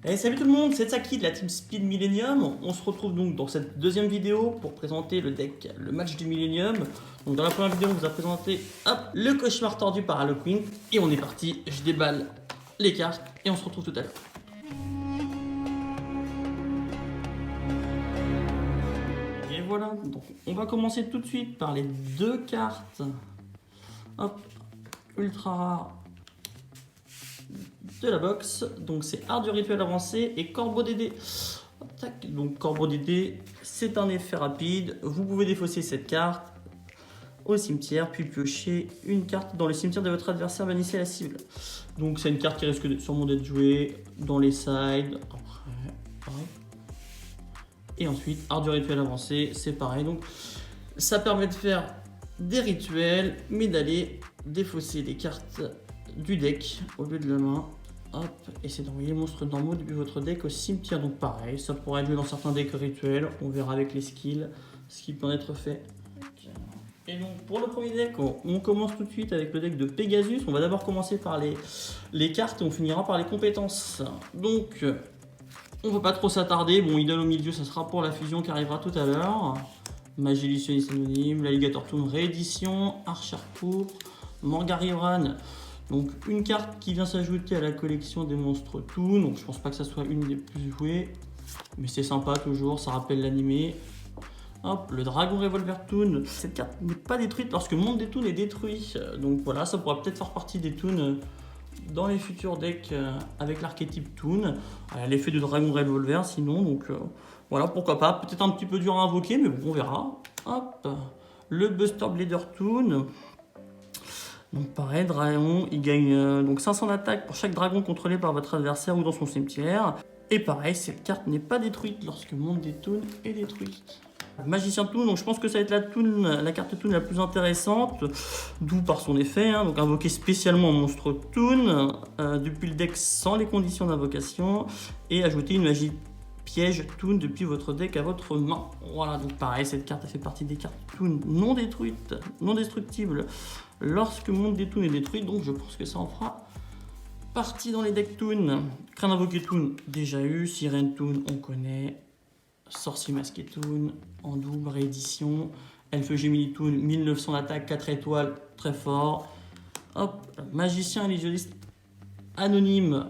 Hey, salut tout le monde, c'est Tsaki de la team Speed Millennium. On se retrouve donc dans cette deuxième vidéo pour présenter le deck, le match du Millennium. Donc dans la première vidéo, on vous a présenté le cauchemar tordu par Halloween. Et on est parti, je déballe les cartes et on se retrouve tout à l'heure. Et voilà, donc on va commencer tout de suite par les deux cartes. Hop, ultra rare de la box. Donc c'est Art du rituel avancé et Corbeau Dédé. Tac. Donc Corbeau Dédé, c'est un effet rapide. Vous pouvez défausser cette carte au cimetière, puis piocher une carte dans le cimetière de votre adversaire, bannissez la cible. Donc c'est une carte qui risque sûrement d'être jouée dans les sides. Après, et ensuite, Art du rituel avancé, c'est pareil. Donc ça permet de faire des rituels, mais d'aller défausser les cartes du deck au lieu de la main. Hop, et c'est d'envoyer les monstres normaux depuis votre deck au cimetière. Donc pareil, ça pourrait être joué dans certains decks rituels. On verra avec les skills ce qui peut en être fait. Et donc pour le premier deck, on commence tout de suite avec le deck de Pegasus. On va d'abord commencer par les cartes et on finira par les compétences. Donc on ne va pas trop s'attarder. Bon, idole au milieu, ça sera pour la fusion qui arrivera tout à l'heure. Magie illusionniste anonyme, l'Alligator Toon réédition, Archer Pourpre, Morgariran. Donc une carte qui vient s'ajouter à la collection des monstres Toon. Donc je pense pas que ça soit une des plus jouées, mais c'est sympa toujours, ça rappelle l'animé. Hop, le Dragon Revolver Toon. Cette carte n'est pas détruite lorsque le monde des Toons est détruit. Donc voilà, ça pourra peut-être faire partie des Toons dans les futurs decks avec l'archétype Toon. L'effet de Dragon Revolver sinon, donc voilà, pourquoi pas. Peut-être un petit peu dur à invoquer, mais bon, on verra. Hop, le Buster Blader Toon. Donc pareil, dragon, il gagne donc 500 d'attaque pour chaque dragon contrôlé par votre adversaire ou dans son cimetière. Et pareil, cette carte n'est pas détruite lorsque le monde des Toons est détruit. Magicien Toon, donc je pense que ça va être la carte Toon la plus intéressante, d'où par son effet, donc invoquer spécialement un monstre Toon depuis le deck sans les conditions d'invocation et ajouter une magie piège Toon depuis votre deck à votre main. Voilà, donc pareil, cette carte fait partie des cartes Toon non détruites, non destructibles lorsque le monde des Toons est détruit, donc je pense que ça en fera partie dans les decks Toon. Crâne invoqué Toon, déjà eu, Sirène Toon, on connaît. Sorcier masqué Toon, en double réédition. Elfe Gemini Toon, 1900 d'attaque, 4 étoiles, très fort. Hop, magicien illusionniste anonyme.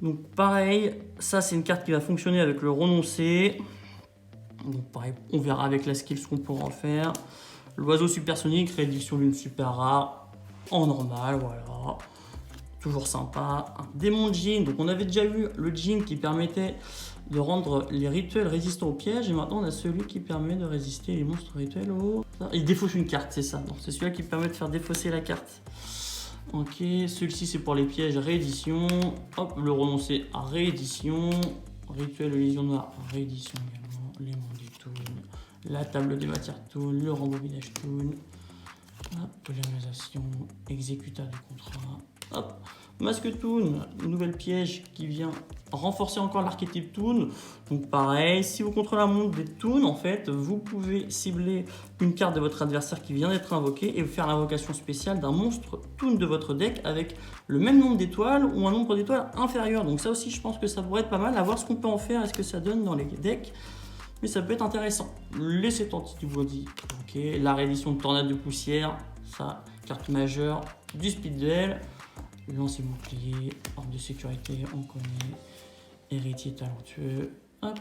Donc pareil, ça c'est une carte qui va fonctionner avec le renoncé. Donc pareil, on verra avec la skill ce qu'on pourra en faire. L'oiseau supersonique, réédition d'une super rare, en normal, voilà. Toujours sympa. Un démon Djinn, donc on avait déjà eu le Djinn qui permettait de rendre les rituels résistants aux pièges, et maintenant on a celui qui permet de résister les monstres rituels au... Il défausse une carte, c'est ça, c'est celui-là qui permet de faire défausser la carte. Ok, celui-ci c'est pour les pièges, réédition. Hop, le renoncer à réédition. Rituel de légion noire, réédition également. Les mondes des Toons, la table des matières Toon, le rembobinage Toon. Hop, l'organisation, exécuteur de contrat. Hop, Masque Toon, nouvelle piège qui vient renforcer encore l'archétype Toon. Donc pareil, si vous contrôlez un monde des Toons, en fait, vous pouvez cibler une carte de votre adversaire qui vient d'être invoquée et faire l'invocation spéciale d'un monstre Toon de votre deck avec le même nombre d'étoiles ou un nombre d'étoiles inférieur. Donc ça aussi, je pense que ça pourrait être pas mal à voir ce qu'on peut en faire et ce que ça donne dans les decks. Mais ça peut être intéressant. Les 70 du body, ok. La réédition de tornade de poussière, ça, carte majeure, du speed duel. Lancer bouclier, ordre de sécurité, on connaît. Héritier talentueux. Hop.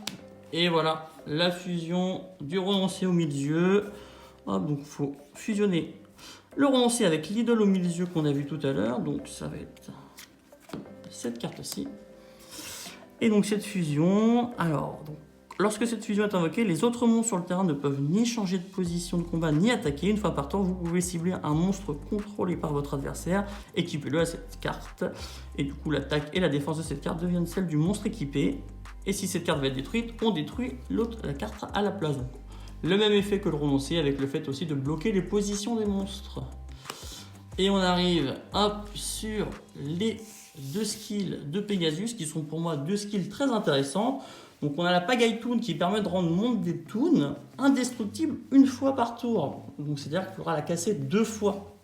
Et voilà, la fusion du renoncé au milieu. Hop, donc il faut fusionner le renoncé avec l'idole au milieu qu'on a vu tout à l'heure. Donc ça va être cette carte-ci. Et donc cette fusion, alors, donc, lorsque cette fusion est invoquée, les autres monstres sur le terrain ne peuvent ni changer de position de combat ni attaquer. Une fois par tour, vous pouvez cibler un monstre contrôlé par votre adversaire, équipez-le à cette carte. Et du coup, l'attaque et la défense de cette carte deviennent celles du monstre équipé. Et si cette carte va être détruite, on détruit la carte à la place. Donc, le même effet que le renoncé, avec le fait aussi de bloquer les positions des monstres. Et on arrive hop, sur les deux skills de Pegasus, qui sont pour moi deux skills très intéressants. Donc on a la Pagaille Toon qui permet de rendre le monde des Toons indestructible une fois par tour. Donc c'est-à-dire qu'il faudra la casser 2 fois.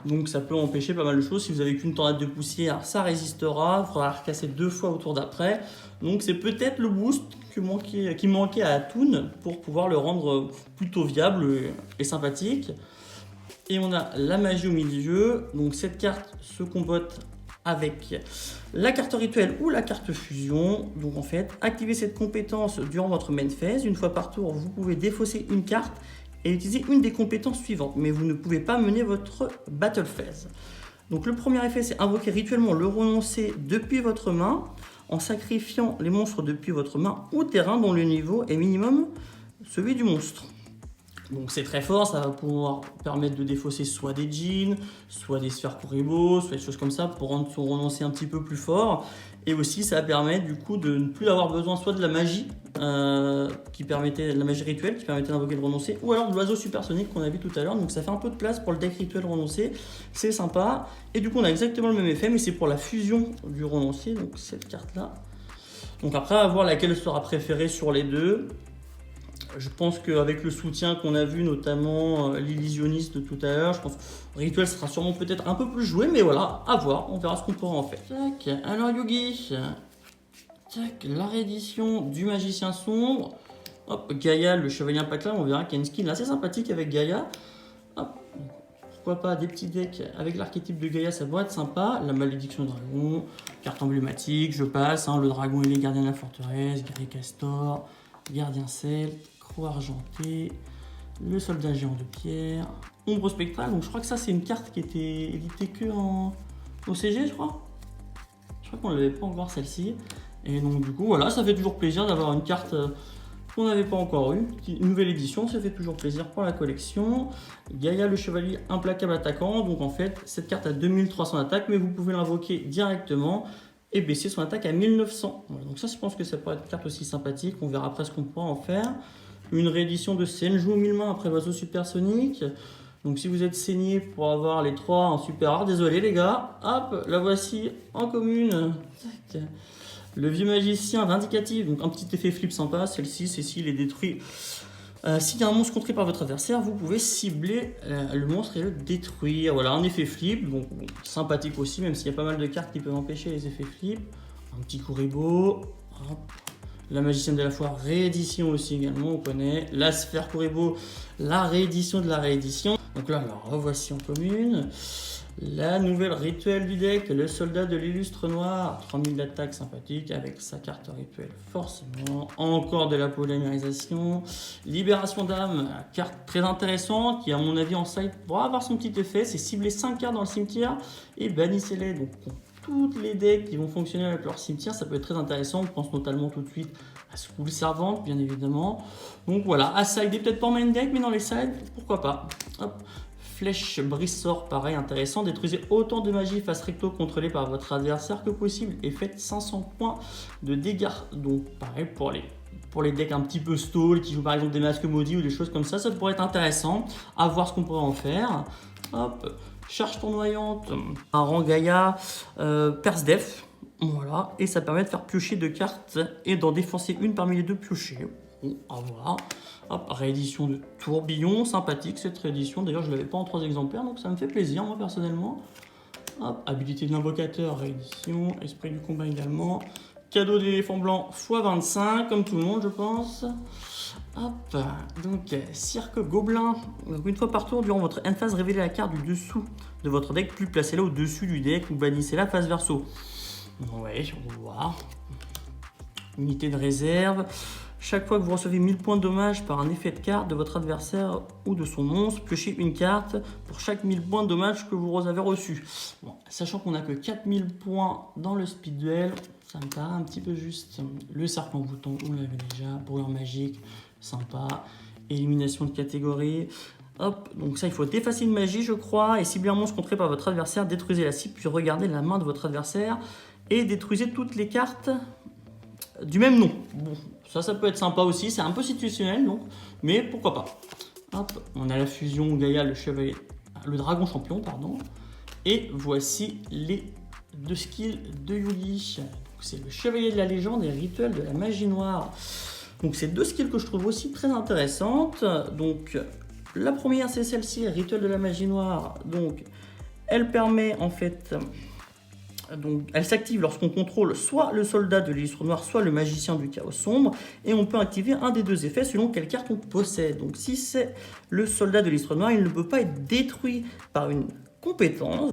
Donc ça peut empêcher pas mal de choses. Si vous avez qu'une tornade de poussière, ça résistera. Il faudra recasser 2 fois au tour d'après. Donc c'est peut-être le boost qui manquait à Toon pour pouvoir le rendre plutôt viable et sympathique. Et on a la magie au milieu. Donc cette carte se combotte avec la carte rituelle ou la carte fusion. Donc en fait, activez cette compétence durant votre main phase. Une fois par tour, vous pouvez défausser une carte et utiliser une des compétences suivantes. Mais vous ne pouvez pas mener votre battle phase. Donc le premier effet, c'est invoquer rituellement le renoncé depuis votre main en sacrifiant les monstres depuis votre main ou terrain dont le niveau est minimum celui du monstre. Donc c'est très fort, ça va pouvoir permettre de défausser soit des djinns, soit des sphères Kuriboh, soit des choses comme ça pour rendre son renoncé un petit peu plus fort. Et aussi ça va permettre du coup de ne plus avoir besoin soit de la magie la magie rituelle qui permettait d'invoquer le renoncé, ou alors de l'oiseau supersonique qu'on a vu tout à l'heure. Donc ça fait un peu de place pour le deck rituel renoncé, c'est sympa. Et du coup on a exactement le même effet, mais c'est pour la fusion du renoncé, donc cette carte là. Donc après à voir laquelle sera préférée sur les deux. Je pense qu'avec le soutien qu'on a vu, notamment l'illusionniste de tout à l'heure, je pense que Rituel sera sûrement peut-être un peu plus joué, mais voilà, à voir, on verra ce qu'on pourra en faire. Tac, alors Yugi, tac, la réédition du magicien sombre, hop, Gaïa, le chevalier impactable, on verra qu'il y a une skin assez sympathique avec Gaïa. Hop, pourquoi pas des petits decks avec l'archétype de Gaïa, ça pourrait être sympa. La malédiction dragon, carte emblématique, je passe, hein, le dragon et les gardiens de la forteresse, guerrier castor, gardien celte, croix argentée, le soldat géant de pierre, ombre spectrale. Donc je crois que ça c'est une carte qui était éditée que au CG, je crois. Je crois qu'on l'avait pas encore celle-ci. Et donc du coup voilà, ça fait toujours plaisir d'avoir une carte qu'on n'avait pas encore eue. Une nouvelle édition, ça fait toujours plaisir pour la collection. Gaïa le chevalier implacable attaquant. Donc en fait cette carte a 2300 d'attaque, mais vous pouvez l'invoquer directement et baisser son attaque à 1900. Voilà, donc ça je pense que ça pourrait être une carte aussi sympathique. On verra après ce qu'on pourra en faire. Une réédition de Senju 1000 mains après l'oiseau supersonique. Donc si vous êtes saigné pour avoir les 3 en super rare, désolé les gars, hop, la voici en commune. Tac. Le vieux magicien vindicatif, donc un petit effet flip sympa, celle-ci c'est s'il est détruit. S'il y a un monstre contré par votre adversaire, vous pouvez cibler le monstre et le détruire. Voilà, un effet flip, donc bon, sympathique aussi, même s'il y a pas mal de cartes qui peuvent empêcher les effets flip. Un petit Kuriboh, hop. La magicienne de la foire, réédition aussi également, on connaît. La sphère Kuriboh, la réédition de la réédition. Donc là, la revoici en commune. La nouvelle rituelle du deck, le soldat de l'illustre noir, 3000 d'attaque sympathique avec sa carte rituelle forcément. Encore de la polymérisation. Libération d'âme, carte très intéressante qui à mon avis en side pourra avoir son petit effet. C'est cibler 5 cartes dans le cimetière et bannissez-les. Donc toutes les decks qui vont fonctionner avec leur cimetière, ça peut être très intéressant. On pense notamment tout de suite à School Servante, bien évidemment. Donc voilà, à side et peut-être pas en main deck, mais dans les sides, pourquoi pas. Hop. Flèche Brissor, pareil, intéressant. Détruisez autant de magie face recto contrôlée par votre adversaire que possible et faites 500 points de dégâts. Donc pareil pour les decks un petit peu stall qui jouent par exemple des masques maudits ou des choses comme ça pourrait être intéressant. À voir ce qu'on pourrait en faire. Hop. Charge tournoyante, un rang Gaïa, Perce Def, voilà, et ça permet de faire piocher 2 cartes et d'en défoncer une parmi les 2 piochées. Bon, à voir. Hop, réédition de Tourbillon, sympathique cette réédition, d'ailleurs je ne l'avais pas en 3 exemplaires, donc ça me fait plaisir moi personnellement. Hop, habilité de l'invocateur, réédition, esprit du combat également. Cadeau d'éléphant blanc x25, comme tout le monde je pense. Hop, donc cirque gobelin. Donc une fois par tour, durant votre end phase, révélez la carte du dessous de votre deck, puis placez-la au-dessus du deck ou bannissez-la face verso. Ouais, on va voir. Unité de réserve. Chaque fois que vous recevez 1000 points de dommage par un effet de carte de votre adversaire ou de son monstre, piochez une carte pour chaque 1000 points de dommage que vous avez reçu. Bon, sachant qu'on n'a que 4000 points dans le speed duel, ça me paraît un petit peu juste. Le cercle envoûtant, on l'avait déjà. Brûleur magique, sympa. Élimination de catégorie. Hop, donc ça, il faut défacer une magie, je crois, et cibler un monstre contré par votre adversaire, détruisez la cible, puis regardez la main de votre adversaire et détruisez toutes les cartes du même nom. Bon, ça peut être sympa aussi, c'est un peu situationnel, donc, mais pourquoi pas. Hop, on a la fusion Gaïa, le dragon champion, pardon, et voici les 2 skills de Yugi. C'est le chevalier de la légende et le rituel de la magie noire. Donc c'est 2 skills que je trouve aussi très intéressantes. Donc la première c'est celle-ci, rituel de la magie noire. Donc Elle permet en fait... Donc, elle s'active lorsqu'on contrôle soit le soldat de l'illustre noir, soit le magicien du chaos sombre, et on peut activer un des deux effets selon quelle carte on possède. Donc si c'est le soldat de l'illustre noir, il ne peut pas être détruit par une compétence.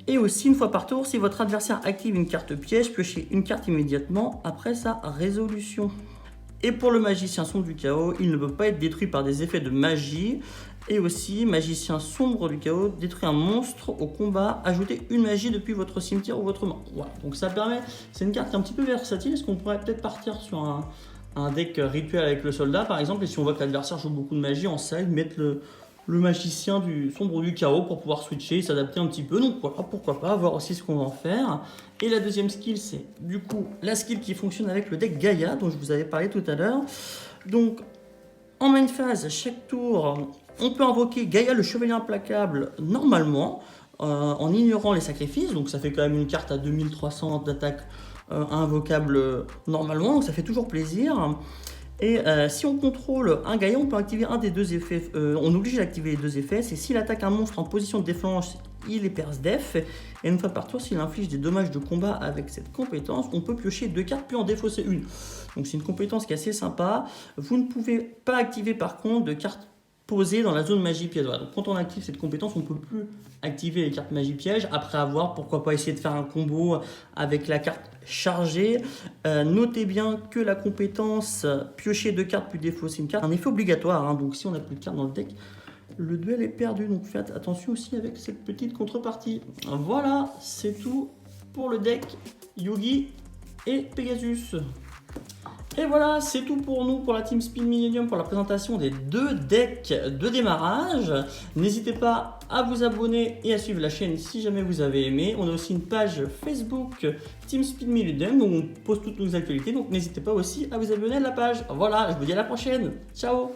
Et aussi, une fois par tour, si votre adversaire active une carte piège, piochez une carte immédiatement après sa résolution. Et pour le magicien sombre du chaos, il ne peut pas être détruit par des effets de magie. Et aussi, magicien sombre du chaos, détruit un monstre au combat, ajoutez une magie depuis votre cimetière ou votre main. Voilà, donc ça permet, c'est une carte un petit peu versatile. Est-ce qu'on pourrait peut-être partir sur un deck rituel avec le soldat par exemple, et si on voit que l'adversaire joue beaucoup de magie en side, mettre le magicien du sombre du chaos pour pouvoir switcher, s'adapter un petit peu. Donc voilà, pourquoi pas, voir aussi ce qu'on va en faire. Et la deuxième skill, c'est du coup la skill qui fonctionne avec le deck Gaïa, dont je vous avais parlé tout à l'heure. Donc en main phase, chaque tour, on peut invoquer Gaïa le chevalier implacable normalement, en ignorant les sacrifices. Donc ça fait quand même une carte à 2300 d'attaque invocable normalement, donc ça fait toujours plaisir. Et si on contrôle un Gaïa, on peut activer un des deux effets. On est obligé d'activer les deux effets. C'est s'il attaque un monstre en position de défense, il est perce def. Et une fois par tour, s'il inflige des dommages de combat avec cette compétence, on peut piocher 2 cartes puis en défausser une. Donc c'est une compétence qui est assez sympa. Vous ne pouvez pas activer par contre de cartes posées dans la zone magie piège. Voilà. Donc quand on active cette compétence, on ne peut plus activer les cartes magie piège. Après avoir, pourquoi pas essayer de faire un combo avec la carte chargée. Notez bien que la compétence piocher 2 cartes puis défausser une carte, un effet obligatoire. Hein. Donc si on n'a plus de cartes dans le deck, le duel est perdu. Donc faites attention aussi avec cette petite contrepartie. Voilà, c'est tout pour le deck Yugi et Pegasus. Et voilà, c'est tout pour nous, pour la Team Speed Millennium, pour la présentation des 2 decks de démarrage. N'hésitez pas à vous abonner et à suivre la chaîne si jamais vous avez aimé. On a aussi une page Facebook Team Speed Millennium où on poste toutes nos actualités, donc n'hésitez pas aussi à vous abonner à la page. Voilà, je vous dis à la prochaine. Ciao!